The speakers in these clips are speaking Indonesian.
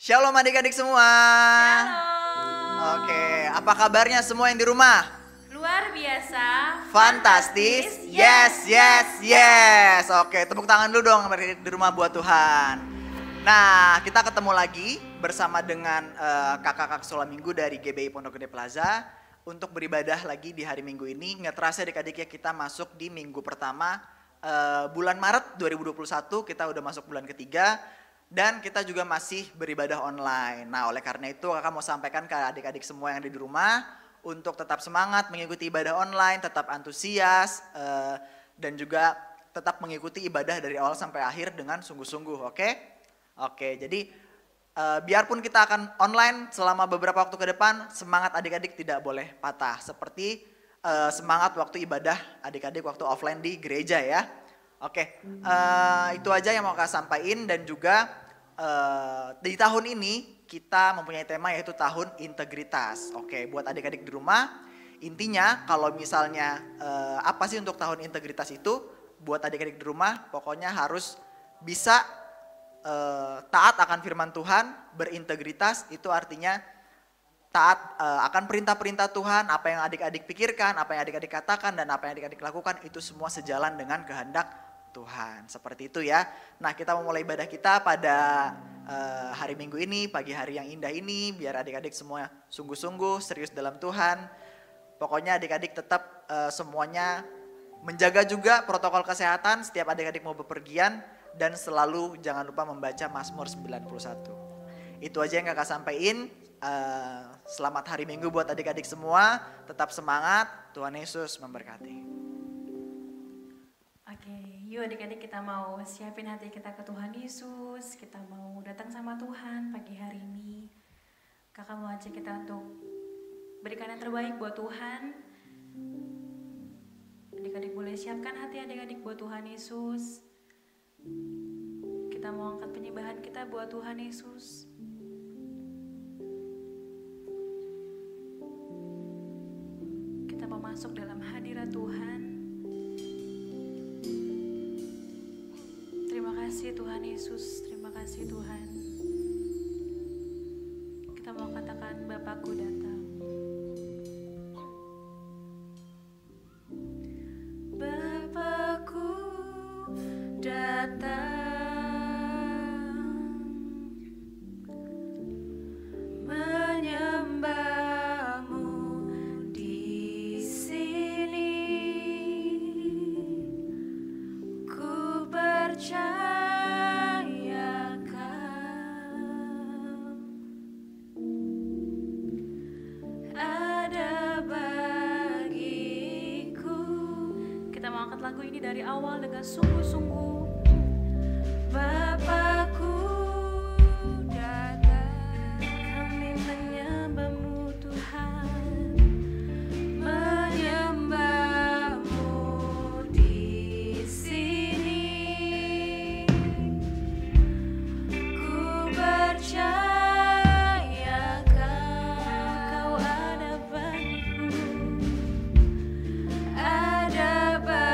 Shalom adik-adik semua. Shalom. Oke, apa kabarnya semua yang di rumah? Luar biasa. Fantastis. Yes. Oke, tepuk tangan dulu dong di rumah buat Tuhan. Nah, kita ketemu lagi bersama dengan kakak-kakak sekolah minggu dari GBI Pondok Gede Plaza untuk beribadah lagi di hari Minggu ini. Nggak terasa adik-adik ya, kita masuk di minggu pertama bulan Maret 2021, kita udah masuk bulan ketiga. Dan kita juga masih beribadah online. Nah, oleh karena itu kakak mau sampaikan ke adik-adik semua yang ada di rumah untuk tetap semangat mengikuti ibadah online, tetap antusias, dan juga tetap mengikuti ibadah dari awal sampai akhir dengan sungguh-sungguh, oke? Oke, jadi biarpun kita akan online selama beberapa waktu ke depan, semangat adik-adik tidak boleh patah. Seperti semangat waktu ibadah adik-adik waktu offline di gereja ya. Oke, itu aja yang mau kakak sampaikan. Dan juga di tahun ini kita mempunyai tema yaitu tahun integritas. Oke, buat adik-adik di rumah, intinya kalau misalnya apa sih untuk tahun integritas itu? Buat adik-adik di rumah pokoknya harus bisa taat akan firman Tuhan, berintegritas. Itu artinya taat akan perintah-perintah Tuhan, apa yang adik-adik pikirkan, apa yang adik-adik katakan, dan apa yang adik-adik lakukan itu semua sejalan dengan kehendak Tuhan. Seperti itu ya. Nah, kita memulai ibadah kita pada hari Minggu ini, pagi hari yang indah ini, biar adik-adik semua sungguh-sungguh serius dalam Tuhan. Pokoknya adik-adik tetap semuanya menjaga juga protokol kesehatan setiap adik-adik mau bepergian, dan selalu jangan lupa membaca Mazmur 91. Itu aja yang kakak sampaikan. Selamat hari Minggu buat adik-adik semua. Tetap semangat. Tuhan Yesus memberkati. Oke, yuk adik-adik kita mau siapin hati kita ke Tuhan Yesus. Kita mau datang sama Tuhan pagi hari ini. Kakak mau ajak kita untuk berikan yang terbaik buat Tuhan. Adik-adik boleh siapkan hati adik-adik buat Tuhan Yesus. Kita mau angkat penyembahan kita buat Tuhan Yesus. Kita mau masuk dalam hadirat Tuhan. Terima kasih Tuhan Yesus, terima kasih Tuhan. Kita mau katakan Bapakku datang. Bapakku datang. Lagu ini dari awal dengan sungguh-sungguh. Bapakku datang, kami menyembah-Mu Tuhan, menyembah-Mu di sini. Ku percaya Kau ada bagiku, ada bagiku.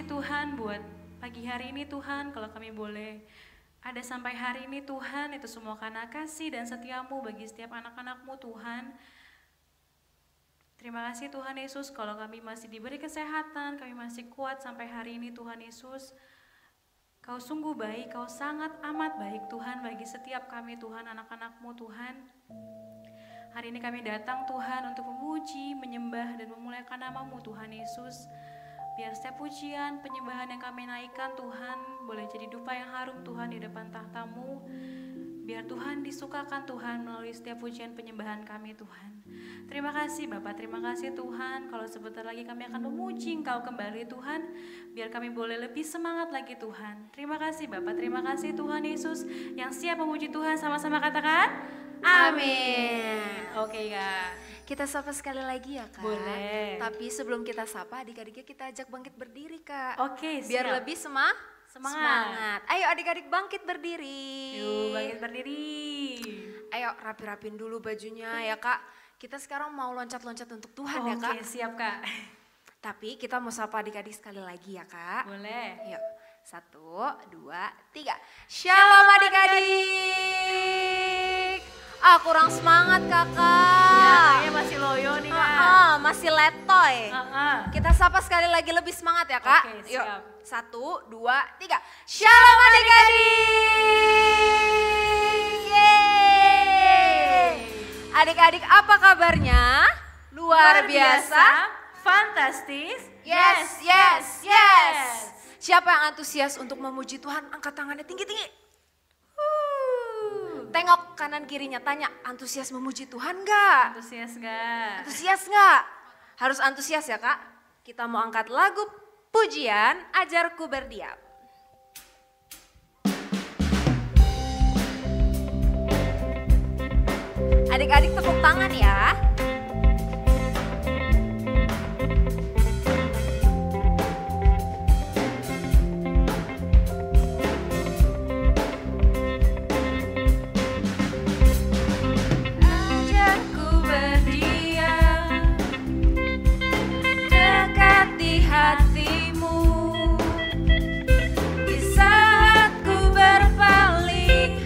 kasih Tuhan buat pagi hari ini Tuhan, kalau kami boleh ada sampai hari ini Tuhan, itu semua karena kasih dan setiamu bagi setiap anak-anak-Mu Tuhan. Terima kasih Tuhan Yesus, kalau kami masih diberi kesehatan, kami masih kuat sampai hari ini Tuhan Yesus. Kau sungguh baik, Kau sangat amat baik Tuhan bagi setiap kami Tuhan, anak-anak-Mu Tuhan. Hari ini kami datang Tuhan untuk memuji, menyembah dan memuliakan nama-Mu Tuhan Yesus. Biar setiap pujian, penyembahan yang kami naikkan Tuhan boleh jadi dupa yang harum Tuhan di depan tahta-Mu. Biar Tuhan disukakan Tuhan melalui setiap pujian penyembahan kami Tuhan. Terima kasih Bapak, terima kasih Tuhan. Kalau sebentar lagi kami akan memuji Engkau kembali Tuhan. Biar kami boleh lebih semangat lagi Tuhan. Terima kasih Bapak, terima kasih Tuhan Yesus. Yang siap memuji Tuhan sama-sama katakan amin. Oke Kak. Kita sapa sekali lagi ya Kak. Boleh. Tapi sebelum kita sapa adik-adiknya kita ajak bangkit berdiri Kak. Oke, Biar siap. lebih Semangat. Ayo adik-adik bangkit berdiri. Yuk bangkit berdiri. Ayo rapi-rapin dulu bajunya ya Kak. Kita sekarang mau loncat-loncat untuk Tuhan ya Kak. Oke siap Kak. Tapi kita mau sapa adik-adik sekali lagi ya Kak. Boleh. Yuk, 1, 2, 3. Shalom adik-adik. Kurang semangat kakak. Ya, kayaknya masih loyo nih Kak. Masih letoy. Kita sapa sekali lagi lebih semangat ya Kak. Oke, Yuk, siap. 1, 2, 3. Shalom adik-adik. Yeay. Adik-adik apa kabarnya? Luar biasa. Fantastis. Yes, yes, yes. Siapa yang antusias untuk memuji Tuhan? Angkat tangannya tinggi-tinggi. Tengok kanan kirinya, tanya antusias memuji Tuhan gak? Antusias gak? Antusias gak? Harus antusias ya Kak. Kita mau angkat lagu pujian, Ajarku Berdiam. Adik-adik tepuk tangan ya. Hatimu di saat ku berpaling,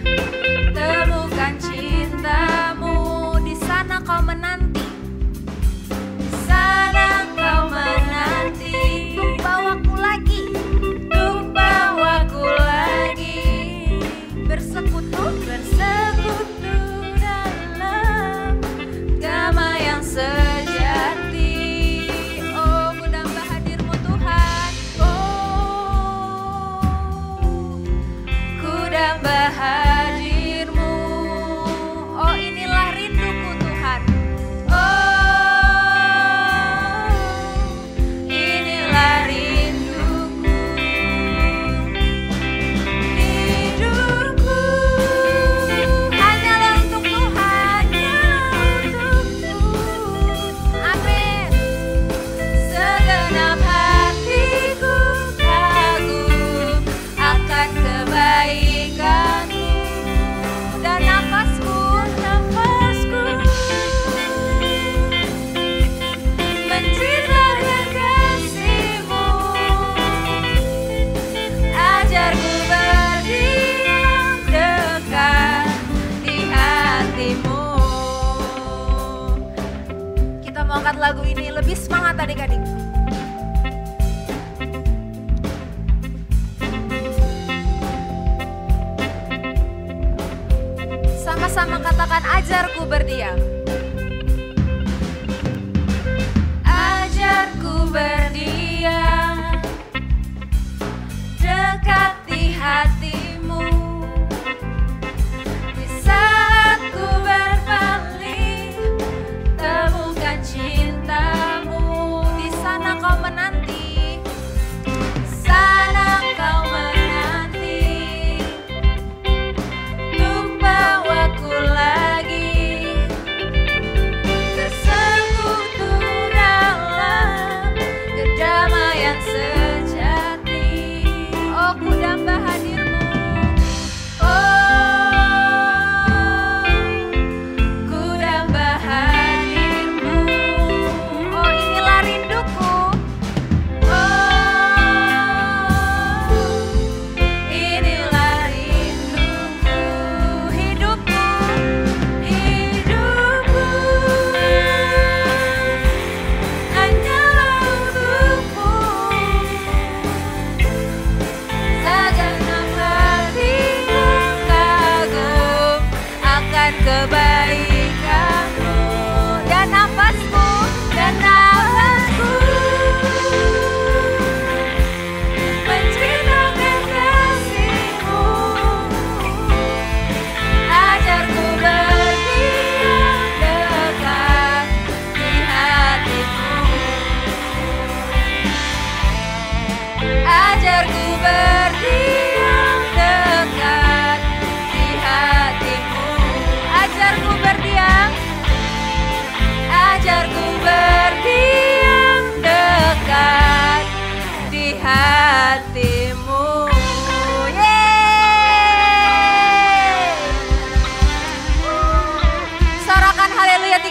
temukan cintamu. Di sana kau menanti, Di sana kau menanti, untuk bawaku lagi, untuk bawaku lagi bersekutu dalam damai yang sejati. Oh, ku dambah hadirmu Tuhan. Oh, ku dambah hadirmu. Oh, inilah rinduku Tuhan. Oh, inilah rinduku. Hidupku Hanyalah untuk Tuhan. untukmu. Amin. Segenap hatiku kagum akan kebaikanmu. Dan nafasku menceritakan kasih-Mu. Ajarku berdiam dekat di hati-Mu. kita mau angkat lagu ini lebih semangat adik-adik. Sama-sama katakan ajarku berdiam. Ajarku berdiam dekat di hati-Mu. Di saat ku berpaling, temukan cinta-Mu. Di sana kau menanti, Di sana kau menanti, untuk bawaku lagi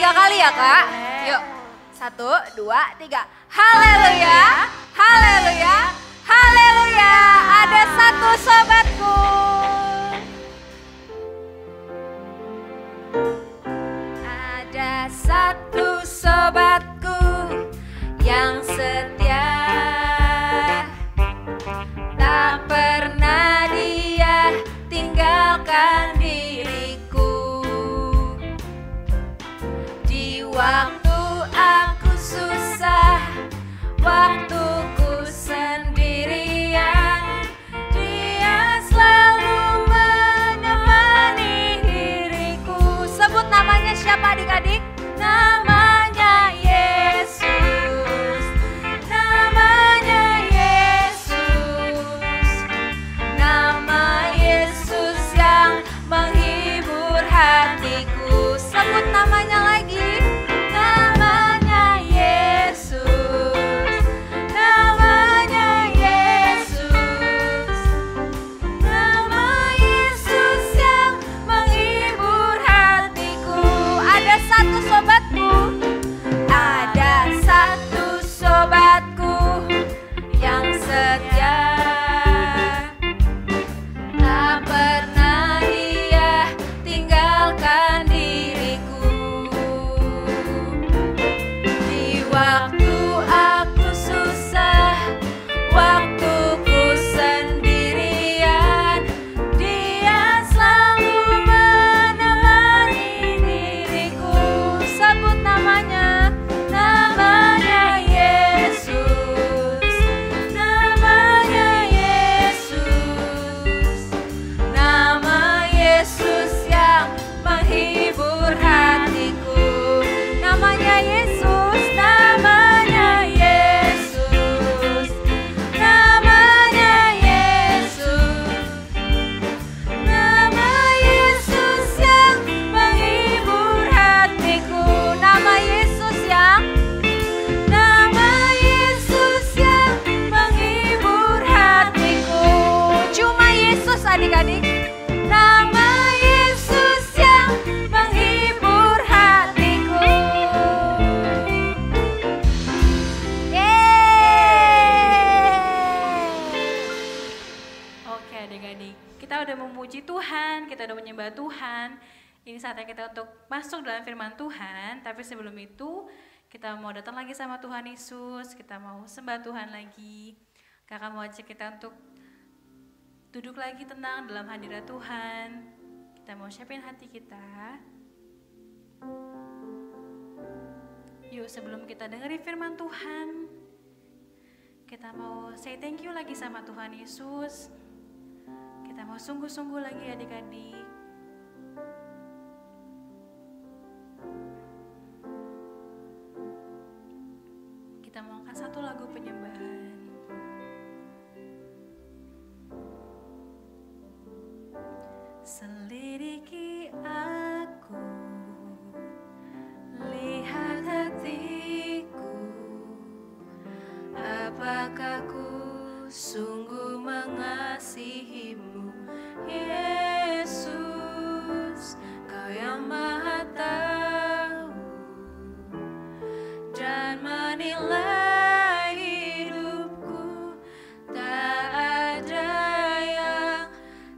3 kali ya Kak. Yuk, 1, 2, 3. Haleluya, haleluya, haleluya. Ada satu sobatku. Ada satu sobatku yang setia. Tak pernah dia tinggalkan diriku. Di waktu aku susah, waktuku sendirian, dia selalu menemani diriku. Sebut namanya siapa adik-adik? Namanya Yesus. Namanya Yesus. Nama Yesus yang menghibur hatiku. Sebut namanya lagi. Namanya Yesus. Namanya Yesus. Nama Yesus yang menghibur hatiku. Ada satu sobatku. Ada satu sobatku yang setia. Tak pernah dia tinggalkan diriku. Di waktu aku susah, waktuku sendirian, dia selalu menemani diriku. Sebut namanya. Namanya Yesus. Namanya Yesus. Nama Yesus yang menghibur hatiku. Namanya Yesus. Namanya Yesus. Namanya Yesus. Nama Yesus yang menghibur hatiku. Nama Yesus yang menghibur hatiku. Cuma Yesus adik-adik. Nama Yesus yang menghibur hatiku. Yeay. Oke adik-adik, kita udah memuji Tuhan, kita udah menyembah Tuhan. Ini saatnya kita untuk masuk dalam firman Tuhan. Tapi sebelum itu, kita mau datang lagi sama Tuhan Yesus. Kita mau sembah Tuhan lagi. Kakak mau ajak kita untuk duduk lagi tenang dalam hadirat Tuhan. Kita mau siapin hati kita. Yuk sebelum kita dengerin firman Tuhan, kita mau say thank you lagi sama Tuhan Yesus. Kita mau sungguh-sungguh lagi adik-adik. Kita mau angkat satu lagu penyembahan. Selidiki aku, lihat hatiku, apakah ku sungguh mengasihimu, Yesus, Kau yang Maha Tahu dan menilai hidupku. Tak ada yang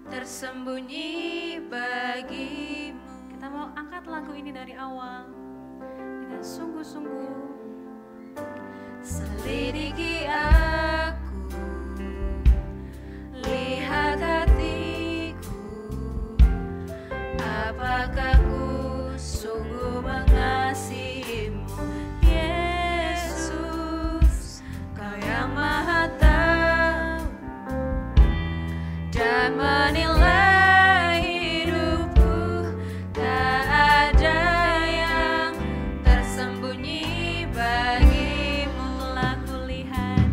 tersembunyi bagimu. Kita mau angkat lagu ini dari awal dengan sungguh-sungguh. Selidiki aku, lihat hatiku, apakah ku sungguh mengasihimu, Yesus, Kau yang Maha Tahu dan menilai hidupku. Tak ada yang tersembunyi bagimu. Telah kulihat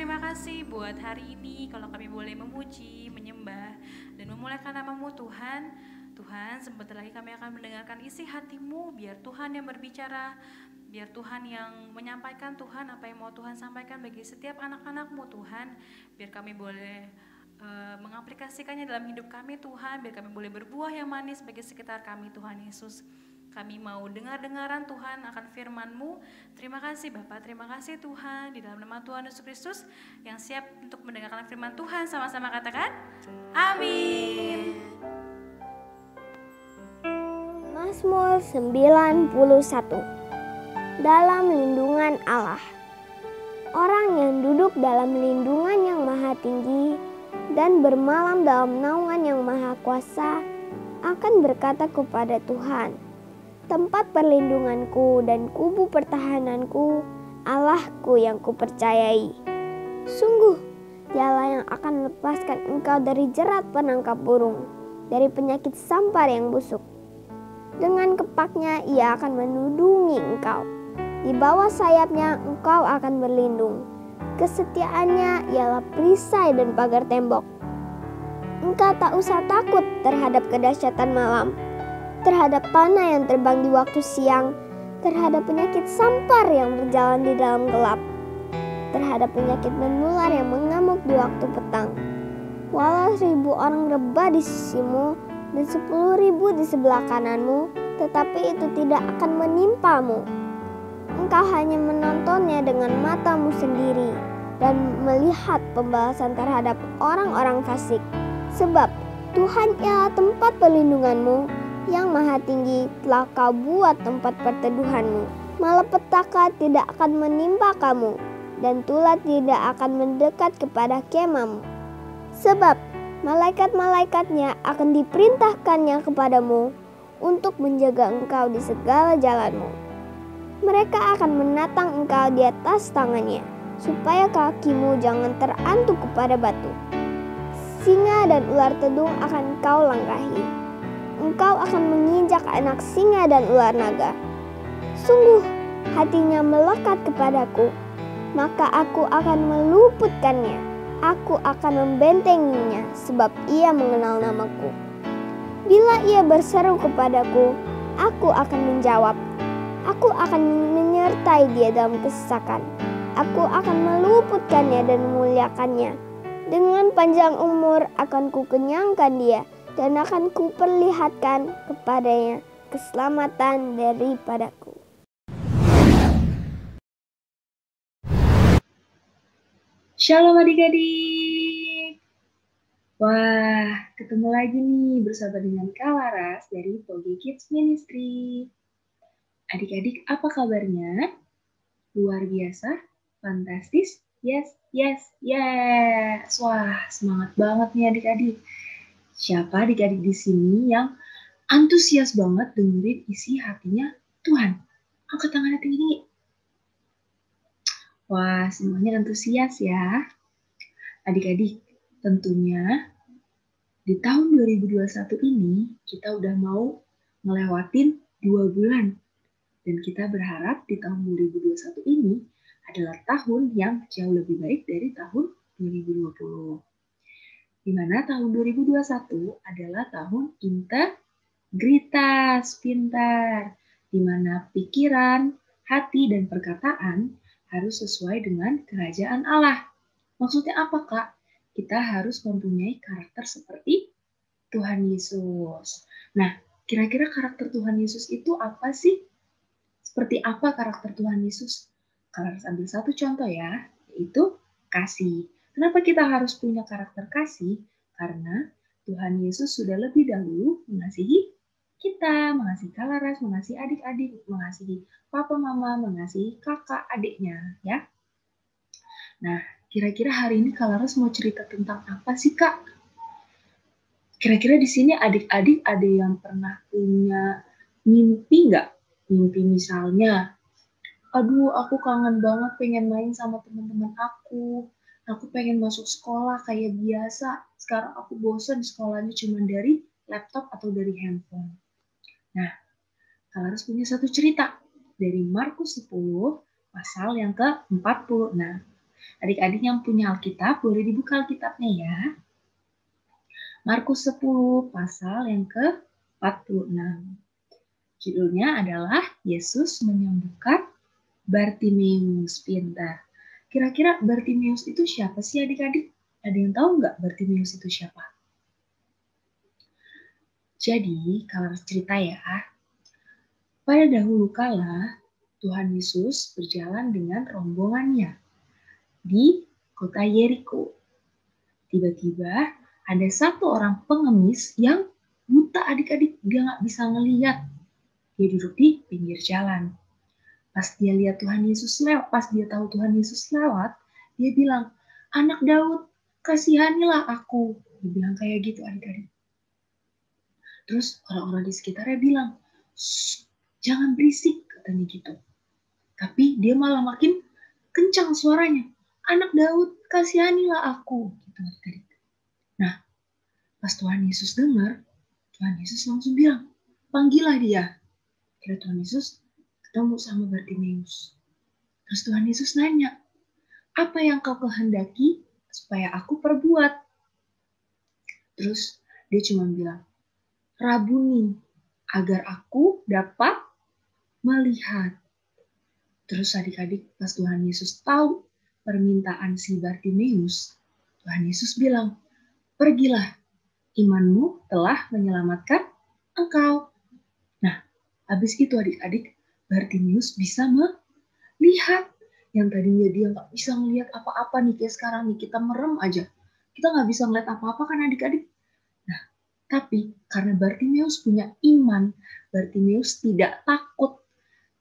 terima kasih buat hari ini kalau kami boleh memuji, menyembah, dan memuliakan nama-Mu Tuhan. Tuhan, sebentar lagi kami akan mendengarkan isi hati-Mu, biar Tuhan yang berbicara, biar Tuhan yang menyampaikan Tuhan apa yang mau Tuhan sampaikan bagi setiap anak-anak-Mu Tuhan, biar kami boleh mengaplikasikannya dalam hidup kami Tuhan, biar kami boleh berbuah yang manis bagi sekitar kami Tuhan Yesus. Kami mau dengar-dengaran Tuhan akan firman-Mu. Terima kasih Bapak, terima kasih Tuhan. Di dalam nama Tuhan Yesus Kristus yang siap untuk mendengarkan firman Tuhan, sama-sama katakan amin. Mazmur 91. Dalam lindungan Allah. Orang yang duduk dalam lindungan yang maha tinggi dan bermalam dalam naungan yang maha kuasa akan berkata kepada Tuhan, tempat perlindunganku dan kubu pertahananku, Allahku yang kupercayai. Sungguh, Dialah yang akan melepaskan engkau dari jerat penangkap burung, dari penyakit sampar yang busuk. Dengan kepaknya Ia akan menudungi engkau. Di bawah sayapnya engkau akan berlindung. Kesetiaannya ialah perisai dan pagar tembok. Engkau tak usah takut terhadap kedahsyatan malam, terhadap panah yang terbang di waktu siang, terhadap penyakit sampar yang berjalan di dalam gelap, terhadap penyakit menular yang mengamuk di waktu petang. Walau 1.000 orang rebah di sisimu dan 10.000 di sebelah kananmu, tetapi itu tidak akan menimpamu. Engkau hanya menontonnya dengan matamu sendiri dan melihat pembalasan terhadap orang-orang fasik. Sebab Tuhan ialah tempat perlindunganmu, yang maha tinggi telah kau buat tempat perteduhanmu. Malapetaka tidak akan menimpa kamu, dan tulah tidak akan mendekat kepada kemahmu. Sebab malaikat-malaikatnya akan diperintahkannya kepadamu untuk menjaga engkau di segala jalanmu. Mereka akan menatang engkau di atas tangannya, supaya kakimu jangan terantuk kepada batu. Singa dan ular tedung akan kau langkahi. Engkau akan menginjak anak singa dan ular naga. Sungguh, hatinya melekat kepadaku, maka aku akan meluputkannya. Aku akan membentenginya, sebab ia mengenal namaku. Bila ia berseru kepadaku, aku akan menjawab. Aku akan menyertai dia dalam kesesakan. Aku akan meluputkannya dan memuliakannya. Dengan panjang umur akan kukenyangkan dia, dan akan kuperlihatkan kepadanya keselamatan daripadaku. Shalom adik-adik. Wah, ketemu lagi nih bersama dengan Kak Laras dari Pogi Kids Ministry. Adik-adik, apa kabarnya? Luar biasa? Fantastis? Yes, yes, yes. Wah, semangat banget nih adik-adik. Siapa adik-adik di sini yang antusias banget dengerin isi hatinya Tuhan? Angkat tangannya tinggi. Wah, semuanya antusias ya. Adik-adik, tentunya di tahun 2021 ini kita udah mau ngelewatin 2 bulan. Dan kita berharap di tahun 2021 ini adalah tahun yang jauh lebih baik dari tahun 2020. Di mana tahun 2021 adalah tahun integritas pintar, di mana pikiran, hati, dan perkataan harus sesuai dengan kerajaan Allah. Maksudnya apa, Kak? Kita harus mempunyai karakter seperti Tuhan Yesus. Nah, kira-kira karakter Tuhan Yesus itu apa sih? Seperti apa karakter Tuhan Yesus? Kalau harus ambil satu contoh ya, yaitu kasih. Kenapa kita harus punya karakter kasih? Karena Tuhan Yesus sudah lebih dahulu mengasihi kita, mengasihi Kak Laras, mengasihi adik-adik, mengasihi papa mama, mengasihi kakak adiknya, ya. Nah, kira-kira hari ini Kak Laras mau cerita tentang apa sih, Kak? Kira-kira di sini adik-adik ada yang pernah punya mimpi nggak? Mimpi misalnya, aduh aku kangen banget pengen main sama teman-teman aku pengen masuk sekolah kayak biasa, sekarang aku bosan sekolahnya cuma dari laptop atau dari handphone. Nah, Kak Laras punya satu cerita dari Markus 10 pasal yang ke-46. Adik-adik yang punya Alkitab, boleh dibuka Alkitabnya ya. Markus 10, pasal yang ke-46. Judulnya adalah Yesus menyembuhkan Bartimeus pintar. Kira-kira Bartimeus itu siapa sih adik-adik? Ada yang tahu nggak Bartimeus itu siapa? Jadi, kalau cerita ya, pada dahulu kala Tuhan Yesus berjalan dengan rombongannya di kota Yeriko. Tiba-tiba ada satu orang pengemis yang buta adik-adik, dia nggak bisa ngeliat. Dia duduk di pinggir jalan. Pas dia lihat Tuhan Yesus lewat, pas dia tahu Tuhan Yesus lewat, dia bilang, "Anak Daud, kasihanilah aku." Dia bilang kayak gitu adik-adik. Terus orang-orang di sekitarnya bilang, "Jangan berisik," katanya gitu. Tapi dia malah makin kencang suaranya. "Anak Daud, kasihanilah aku." Gitu adik-adik. Nah, pas Tuhan Yesus dengar, Tuhan Yesus langsung bilang, "Panggillah dia." Kira Tuhan Yesus ketemu sama Bartimeus. Terus Tuhan Yesus nanya, "Apa yang kau kehendaki supaya aku perbuat?" Terus dia cuma bilang, "Rabuni, agar aku dapat melihat." Terus adik-adik, pas Tuhan Yesus tahu permintaan si Bartimeus, Tuhan Yesus bilang, "Pergilah, imanmu telah menyelamatkan engkau." Nah, habis itu adik-adik, Bartimeus bisa melihat. Yang tadinya dia nggak bisa melihat apa-apa nih, kayak sekarang nih, kita merem aja. Kita nggak bisa melihat apa-apa kan adik-adik? Nah, tapi karena Bartimeus punya iman, Bartimeus tidak takut.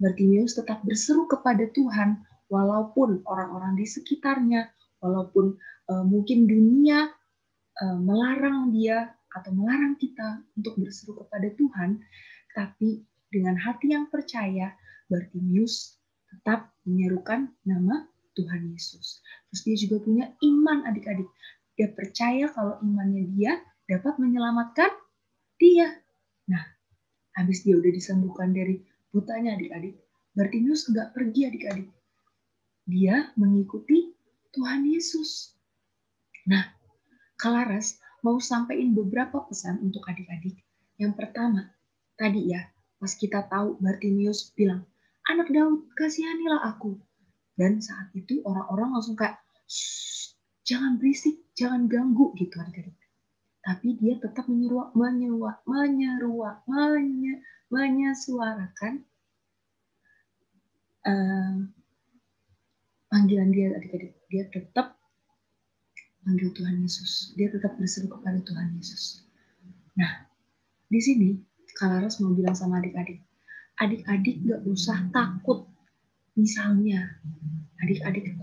Bartimeus tetap berseru kepada Tuhan, walaupun orang-orang di sekitarnya, walaupun mungkin dunia melarang dia atau melarang kita untuk berseru kepada Tuhan, tapi dengan hati yang percaya, Bartimeus tetap menyerukan nama Tuhan Yesus. Terus dia juga punya iman adik-adik. Dia percaya kalau imannya dia dapat menyelamatkan dia. Nah, habis dia udah disembuhkan dari butanya adik-adik, Bartimeus nggak pergi adik-adik. Dia mengikuti Tuhan Yesus. Nah, Kalaras mau sampaikan beberapa pesan untuk adik-adik. Yang pertama, tadi ya, pas kita tahu Bartimeus bilang, "Anak Daud, kasihanilah aku." Dan saat itu orang-orang langsung kayak, "Jangan berisik, jangan ganggu," gitu adik-adik. Tapi dia tetap menyesuarakan panggilan dia adik-adik. Dia tetap panggil Tuhan Yesus. Dia tetap berseru kepada Tuhan Yesus. Nah, di sini Kalaras mau bilang sama adik-adik, adik-adik gak usah takut. Misalnya, adik-adik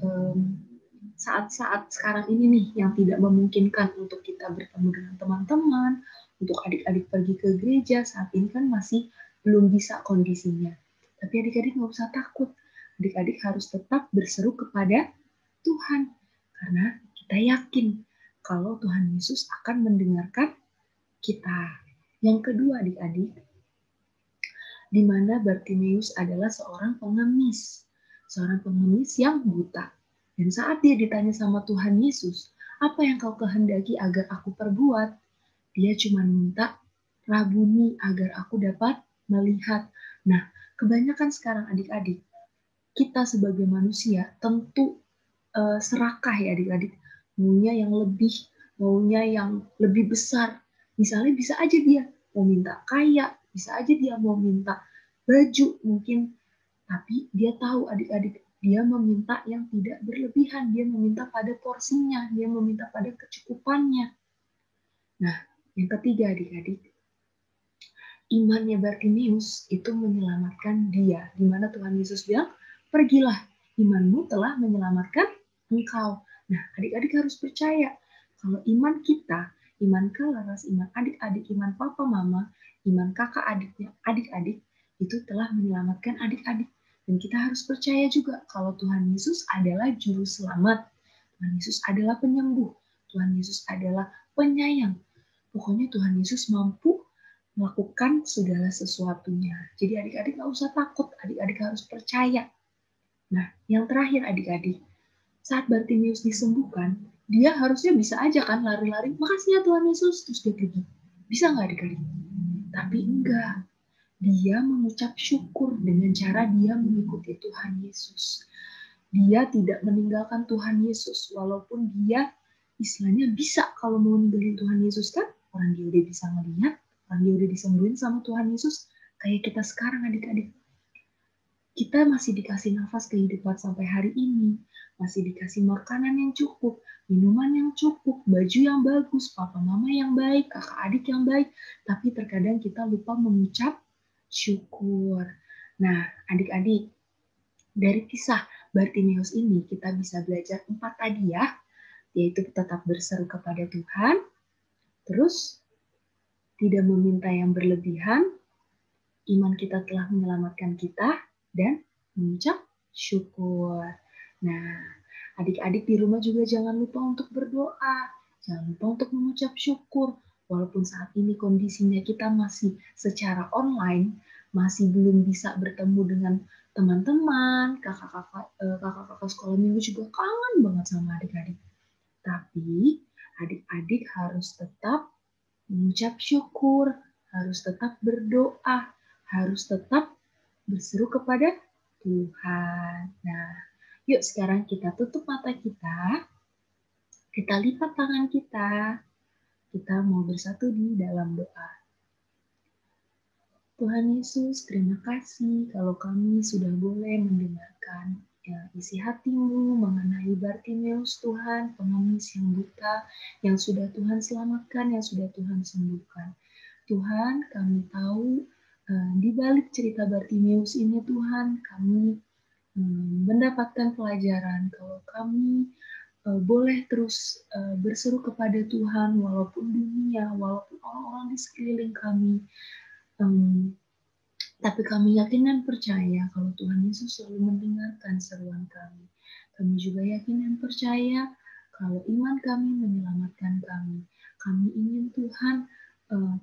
saat-saat sekarang ini nih yang tidak memungkinkan untuk kita bertemu dengan teman-teman, untuk adik-adik pergi ke gereja, saat ini kan masih belum bisa kondisinya. Tapi adik-adik gak usah takut. Adik-adik harus tetap berseru kepada Tuhan. Karena kita yakin kalau Tuhan Yesus akan mendengarkan kita. Yang kedua adik-adik, di mana Bartimeus adalah seorang pengemis. Seorang pengemis yang buta. Dan saat dia ditanya sama Tuhan Yesus, "Apa yang kau kehendaki agar aku perbuat?" Dia cuma minta, "Rabuni, agar aku dapat melihat." Nah, kebanyakan sekarang adik-adik, kita sebagai manusia tentu serakah ya adik-adik. Maunya yang lebih, maunya yang lebih besar. Misalnya bisa aja dia mau minta kaya, bisa aja dia mau minta baju mungkin. Tapi dia tahu adik-adik, dia meminta yang tidak berlebihan. Dia meminta pada porsinya, dia meminta pada kecukupannya. Nah, yang ketiga adik-adik, imannya Bartimeus itu menyelamatkan dia. Di mana Tuhan Yesus bilang, "Pergilah, imanmu telah menyelamatkan engkau." Nah, adik-adik harus percaya kalau iman kita, iman Kalaras, iman adik-adik, iman papa mama, iman kakak adiknya, adik-adik itu telah menyelamatkan adik-adik. Dan kita harus percaya juga kalau Tuhan Yesus adalah juru selamat. Tuhan Yesus adalah penyembuh. Tuhan Yesus adalah penyayang. Pokoknya Tuhan Yesus mampu melakukan segala sesuatunya. Jadi adik-adik gak usah takut, adik-adik harus percaya. Nah, yang terakhir adik-adik, Saat Bartimius disembuhkan, dia harusnya bisa aja kan lari-lari, makasih ya Tuhan Yesus, terus dia pergi. Bisa nggak adik-adik? Tapi enggak. Dia mengucap syukur dengan cara dia mengikuti Tuhan Yesus. Dia tidak meninggalkan Tuhan Yesus, walaupun dia istilahnya bisa kalau mau ninggalin Tuhan Yesus kan, orang dia udah bisa ngeliat, orang dia udah disembuhin sama Tuhan Yesus, kayak kita sekarang adik-adik. Kita masih dikasih nafas kehidupan sampai hari ini, masih dikasih makanan yang cukup, minuman yang cukup, baju yang bagus, papa mama yang baik, kakak adik yang baik, tapi terkadang kita lupa mengucap syukur. Nah, adik-adik, dari kisah Bartimius ini kita bisa belajar 4 tadi ya, yaitu tetap berseru kepada Tuhan, terus tidak meminta yang berlebihan, iman kita telah menyelamatkan kita, dan mengucap syukur. Nah, adik-adik di rumah juga jangan lupa untuk berdoa, jangan lupa untuk mengucap syukur. Walaupun saat ini kondisinya kita masih secara online, masih belum bisa bertemu dengan teman-teman, kakak-kakak sekolah minggu juga kangen banget sama adik-adik. Tapi adik-adik harus tetap mengucap syukur, harus tetap berdoa, harus tetap berseru kepada Tuhan. Nah, yuk sekarang kita tutup mata kita lipat tangan kita mau bersatu di dalam doa. Tuhan Yesus, terima kasih kalau kami sudah boleh mendengarkan isi hatimu mengenai Bartimius Tuhan, pengemis yang buta, yang sudah Tuhan selamatkan, yang sudah Tuhan sembuhkan. Tuhan, kami tahu di balik cerita Bartimius ini Tuhan, kami mendapatkan pelajaran kalau kami boleh terus berseru kepada Tuhan walaupun dunia, walaupun orang-orang di sekeliling kami. Tapi kami yakin dan percaya kalau Tuhan Yesus selalu mendengarkan seruan kami. Kami juga yakin dan percaya kalau iman kami menyelamatkan kami. Kami ingin Tuhan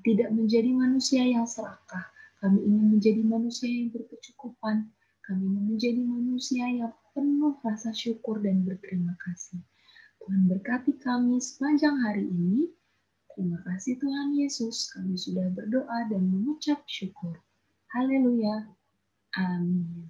tidak menjadi manusia yang serakah. Kami ingin menjadi manusia yang berkecukupan. Kami ingin menjadi manusia yang penuh rasa syukur dan berterima kasih. Tuhan berkati kami sepanjang hari ini. Terima kasih Tuhan Yesus, kami sudah berdoa dan mengucap syukur. Haleluya. Amin.